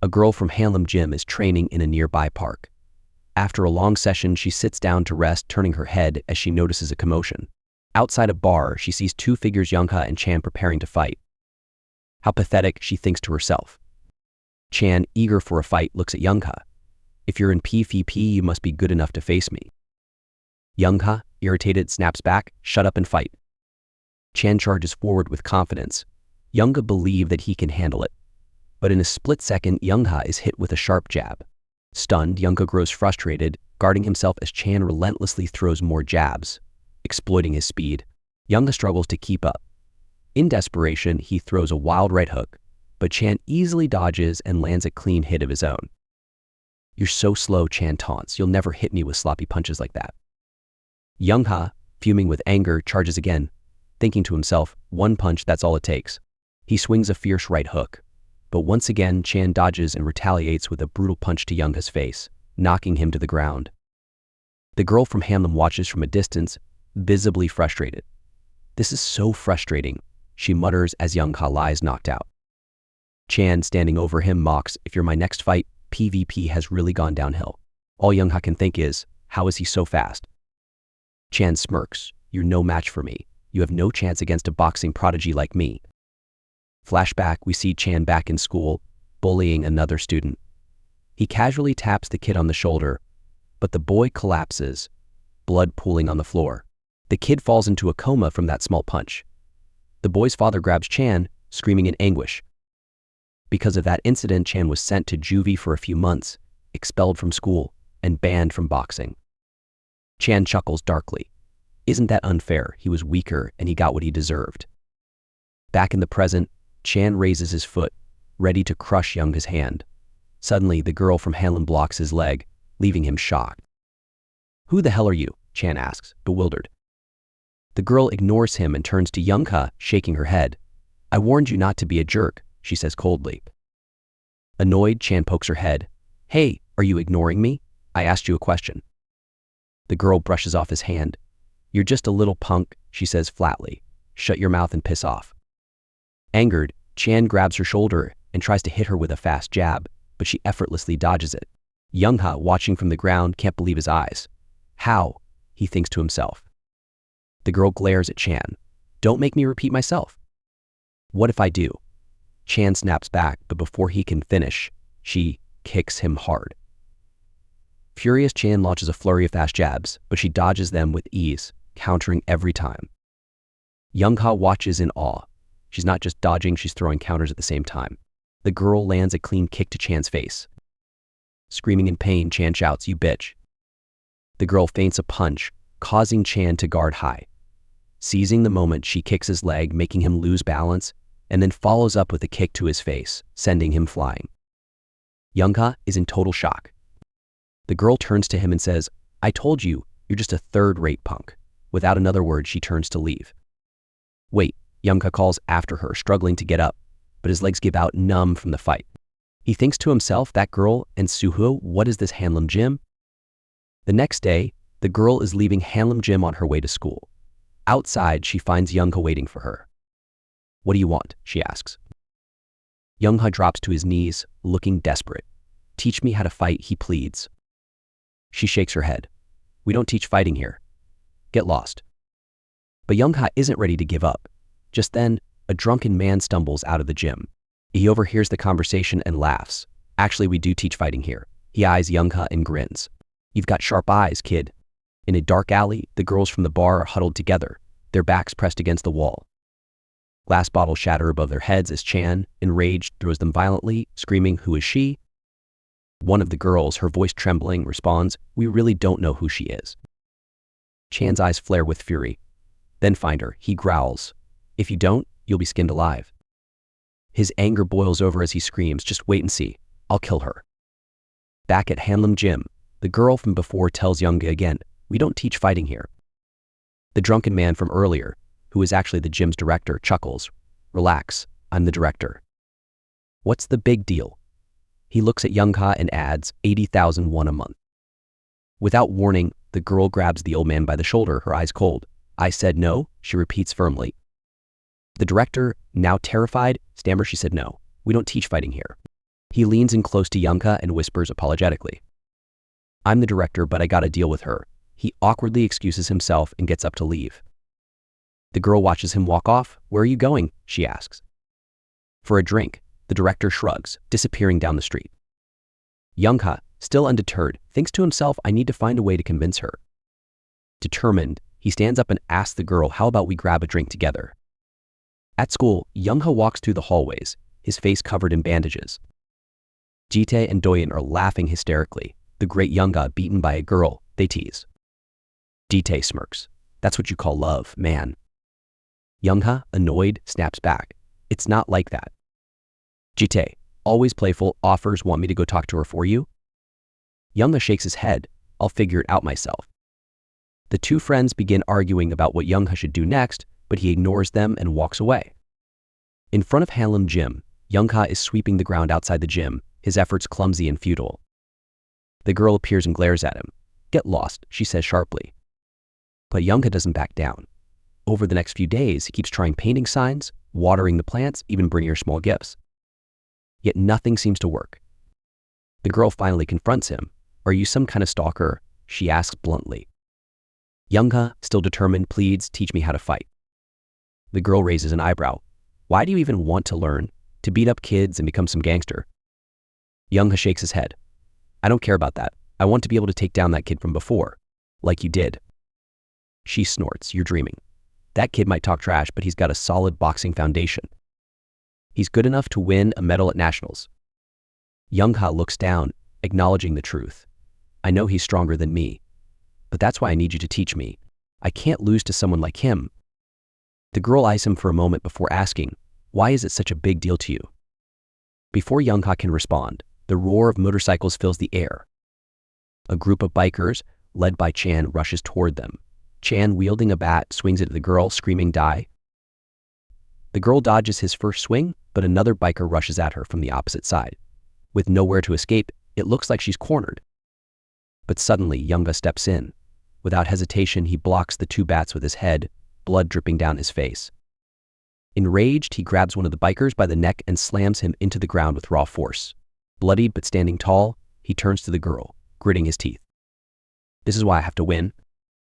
A girl from Hanlim gym is training in a nearby park. After a long session, she sits down to rest, turning her head as she notices a commotion. Outside a bar, she sees two figures, Yeongha and Chan, preparing to fight. How pathetic, she thinks to herself. Chan, eager for a fight, looks at Yeongha. If you're in PvP, you must be good enough to face me. Yeongha, irritated, snaps back, shut up and fight. Chan charges forward with confidence. Yeongha believes that he can handle it. But in a split second, Yeongha is hit with a sharp jab. Stunned, Yeongha grows frustrated, guarding himself as Chan relentlessly throws more jabs. Exploiting his speed, Yeongha struggles to keep up. In desperation, he throws a wild right hook, but Chan easily dodges and lands a clean hit of his own. You're so slow, Chan taunts. You'll never hit me with sloppy punches like that. Yeongha, fuming with anger, charges again, thinking to himself, one punch, that's all it takes. He swings a fierce right hook, but once again, Chan dodges and retaliates with a brutal punch to Yeongha's face, knocking him to the ground. The girl from Hanlim watches from a distance, visibly frustrated. This is so frustrating, she mutters as Yeongha lies knocked out. Chan, standing over him, mocks, if you're my next fight, PvP has really gone downhill. All Yeongha can think is, how is he so fast? Chan smirks, you're no match for me. You have no chance against a boxing prodigy like me. Flashback, we see Chan back in school, bullying another student. He casually taps the kid on the shoulder, but the boy collapses, blood pooling on the floor. The kid falls into a coma from that small punch. The boy's father grabs Chan, screaming in anguish. Because of that incident, Chan was sent to juvie for a few months, expelled from school, and banned from boxing. Chan chuckles darkly. Isn't that unfair? He was weaker and he got what he deserved. Back in the present, Chan raises his foot, ready to crush Yeongha's hand. Suddenly, the girl from Hanlim blocks his leg, leaving him shocked. Who the hell are you? Chan asks, bewildered. The girl ignores him and turns to Yeongha, shaking her head. I warned you not to be a jerk, she says coldly. Annoyed, Chan pokes her head. Hey, are you ignoring me? I asked you a question. The girl brushes off his hand. You're just a little punk, she says flatly. Shut your mouth and piss off. Angered, Chan grabs her shoulder and tries to hit her with a fast jab, but she effortlessly dodges it. Yeongha, watching from the ground, can't believe his eyes. How? He thinks to himself. The girl glares at Chan. Don't make me repeat myself. What if I do? Chan snaps back, but before he can finish, she kicks him hard. Furious, Chan launches a flurry of fast jabs, but she dodges them with ease, countering every time. Yeongha watches in awe. She's not just dodging, she's throwing counters at the same time. The girl lands a clean kick to Chan's face. Screaming in pain, Chan shouts, you bitch. The girl feints a punch, causing Chan to guard high. Seizing the moment, she kicks his leg, making him lose balance, and then follows up with a kick to his face, sending him flying. Yeongha is in total shock. The girl turns to him and says, I told you, you're just a third-rate punk. Without another word, she turns to leave. Wait, Yeongha calls after her, struggling to get up, but his legs give out, numb from the fight. He thinks to himself, that girl and Suho, what is this Hanlim gym? The next day, the girl is leaving Hanlim gym on her way to school. Outside, she finds Yeongha waiting for her. What do you want? She asks. Yeongha drops to his knees, looking desperate. Teach me how to fight, he pleads. She shakes her head. We don't teach fighting here. Get lost. But Yeongha isn't ready to give up. Just then, a drunken man stumbles out of the gym. He overhears the conversation and laughs. Actually, we do teach fighting here. He eyes Yeongha and grins. You've got sharp eyes, kid. In a dark alley, the girls from the bar are huddled together, their backs pressed against the wall. Glass bottles shatter above their heads as Chan, enraged, throws them violently, screaming, who is she? One of the girls, her voice trembling, responds, we really don't know who she is. Chan's eyes flare with fury. Then find her, he growls. If you don't, you'll be skinned alive. His anger boils over as he screams, just wait and see. I'll kill her. Back at Hanlim gym, the girl from before tells Yeongha again, we don't teach fighting here. The drunken man from earlier, who is actually the gym's director, chuckles. Relax, I'm the director. What's the big deal? He looks at Yeongha and adds 80,000 won a month. Without warning, the girl grabs the old man by the shoulder, her eyes cold. I said no, she repeats firmly. The director, now terrified, stammers, she said no, we don't teach fighting here. He leans in close to Yeongha and whispers apologetically. I'm the director, but I gotta deal with her. He awkwardly excuses himself and gets up to leave. The girl watches him walk off. Where are you going? She asks. For a drink, the director shrugs, disappearing down the street. Yeongha, still undeterred, thinks to himself, I need to find a way to convince her. Determined, he stands up and asks the girl, how about we grab a drink together? At school, Yeongha walks through the hallways, his face covered in bandages. Jitae and Doyeon are laughing hysterically. The great Yeongha beaten by a girl, they tease. Jitae smirks. That's what you call love, man. Yeongha, annoyed, snaps back. It's not like that. Jitae, always playful, offers, want me to go talk to her for you? Yeongha shakes his head. I'll figure it out myself. The two friends begin arguing about what Yeongha should do next, but he ignores them and walks away. In front of Hanlim gym, Yeongha is sweeping the ground outside the gym, his efforts clumsy and futile. The girl appears and glares at him. Get lost, she says sharply. But Yeongha doesn't back down. Over the next few days, he keeps trying painting signs, watering the plants, even bringing her small gifts. Yet nothing seems to work. The girl finally confronts him. Are you some kind of stalker? She asks bluntly. Yeongha, still determined, pleads, teach me how to fight. The girl raises an eyebrow. Why do you even want to learn? To beat up kids and become some gangster? Yeongha shakes his head. I don't care about that. I want to be able to take down that kid from before, like you did. She snorts. You're dreaming. That kid might talk trash, but he's got a solid boxing foundation. He's good enough to win a medal at nationals. Yeongha looks down, acknowledging the truth. I know he's stronger than me, but that's why I need you to teach me. I can't lose to someone like him. The girl eyes him for a moment before asking, why is it such a big deal to you? Before Yeongha can respond, the roar of motorcycles fills the air. A group of bikers, led by Chan, rushes toward them. Chan, wielding a bat, swings it at the girl, screaming, die. The girl dodges his first swing, but another biker rushes at her from the opposite side. With nowhere to escape, it looks like she's cornered. But suddenly, Yeongha steps in. Without hesitation, he blocks the two bats with his head, blood dripping down his face. Enraged, he grabs one of the bikers by the neck and slams him into the ground with raw force. Bloodied but standing tall, he turns to the girl, gritting his teeth. This is why I have to win.